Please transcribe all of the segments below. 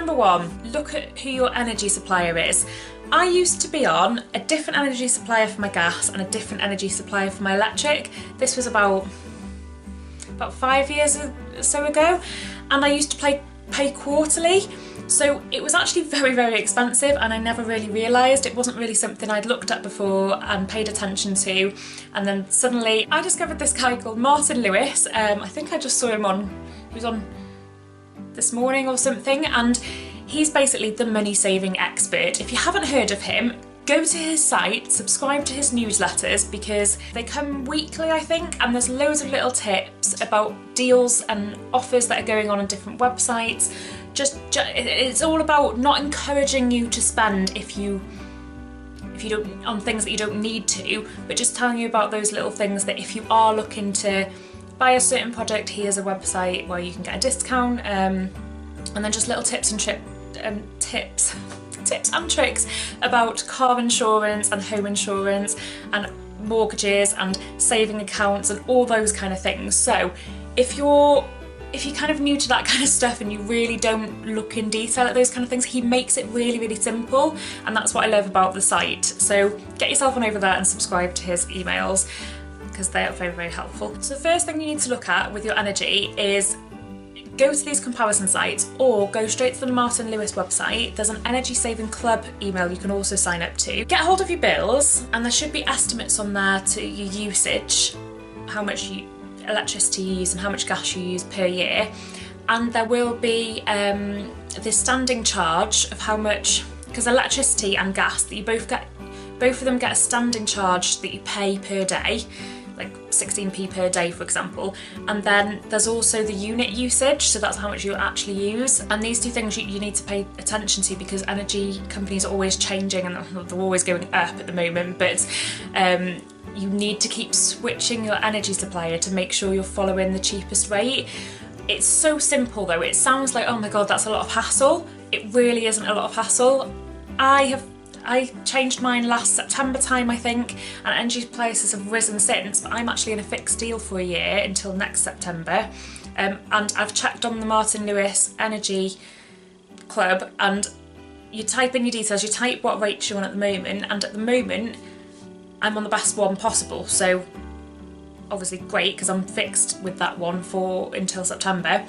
number one, look at who your energy supplier is. I used to be on a different energy supplier for my gas and a different energy supplier for my electric. This was about 5 years or so ago, and I used to pay quarterly. So it was actually very, very expensive, and I never really realised. It wasn't really something I'd looked at before and paid attention to. And then suddenly I discovered this guy called Martin Lewis. I think I just saw him he was on this morning or something, and he's basically the money saving expert. If you haven't heard of him, go to his site, subscribe to his newsletters, because they come weekly, I think, and there's loads of little tips about deals and offers that are going on different websites. It's all about not encouraging you to spend if you don't, on things that you don't need to, but just telling you about those little things that if you are looking to buy a certain product, here's a website where you can get a discount, and then just little tips and tricks about car insurance and home insurance and mortgages and saving accounts and all those kind of things. So if you're kind of new to that kind of stuff and you really don't look in detail at those kind of things, he makes it really, really simple, and that's what I love about the site. So get yourself on over there and subscribe to his emails, because they are very, very helpful. So the first thing you need to look at with your energy is go to these comparison sites, or go straight to the Martin Lewis website. There's an energy saving club email you can also sign up to. Get hold of your bills, and there should be estimates on there to your usage, how much electricity you use and how much gas you use per year. And there will be this standing charge of how much, because electricity and gas, that you both of them get a standing charge that you pay per day, like 16p per day, for example. And then there's also the unit usage, so that's how much you actually use. And these two things you need to pay attention to, because energy companies are always changing and they're always going up at the moment, but you need to keep switching your energy supplier to make sure you're following the cheapest rate. It's so simple though. It sounds like, oh my god, that's a lot of hassle. It really isn't a lot of hassle. I changed mine last September time, I think, and energy prices have risen since, but I'm actually in a fixed deal for a year until next September. And I've checked on the Martin Lewis Energy Club, and you type in your details, you type what rates you're on at the moment, and at the moment I'm on the best one possible, so obviously great, because I'm fixed with that one for until September.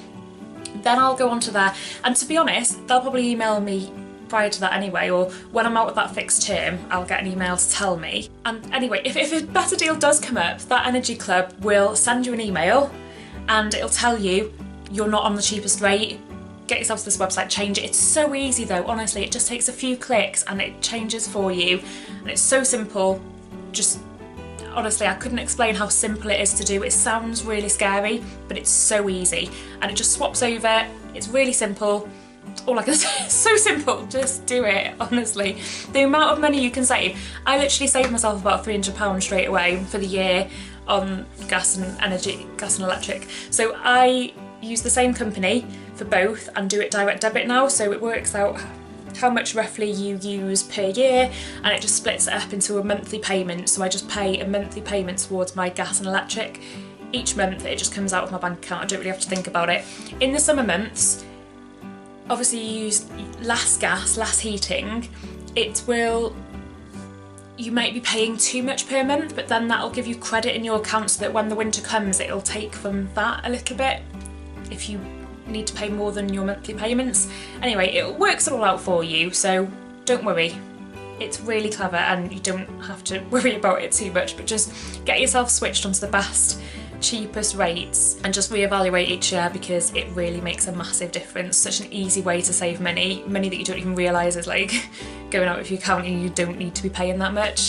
Then I'll go onto there, and to be honest, they'll probably email me prior to that anyway, or when I'm out of that fixed term, I'll get an email to tell me. And anyway, if a better deal does come up, that energy club will send you an email and it'll tell you you're not on the cheapest rate. Get yourself to this website, change it. It's so easy though, honestly, it just takes a few clicks and it changes for you, and it's so simple. Just honestly, I couldn't explain how simple it is to do. It sounds really scary, but it's so easy, and it just swaps over. It's really simple. All I can say is so simple, just do it, honestly. The amount of money you can save, I literally saved myself about £300 straight away for the year on gas and electric. So I use the same company for both and do it direct debit now, so it works out how much roughly you use per year, and it just splits it up into a monthly payment. So I just pay a monthly payment towards my gas and electric each month. It just comes out of my bank account. I don't really have to think about it. In the summer months, obviously you use less gas, less heating. You might be paying too much per month, but then that'll give you credit in your account so that when the winter comes, it'll take from that a little bit if you need to pay more than your monthly payments. Anyway, it works it all out for you, so don't worry. It's really clever and you don't have to worry about it too much, but just get yourself switched onto the best, cheapest rates and just reevaluate each year, because it really makes a massive difference. Such an easy way to save money that you don't even realise is like going out of your account and you don't need to be paying that much.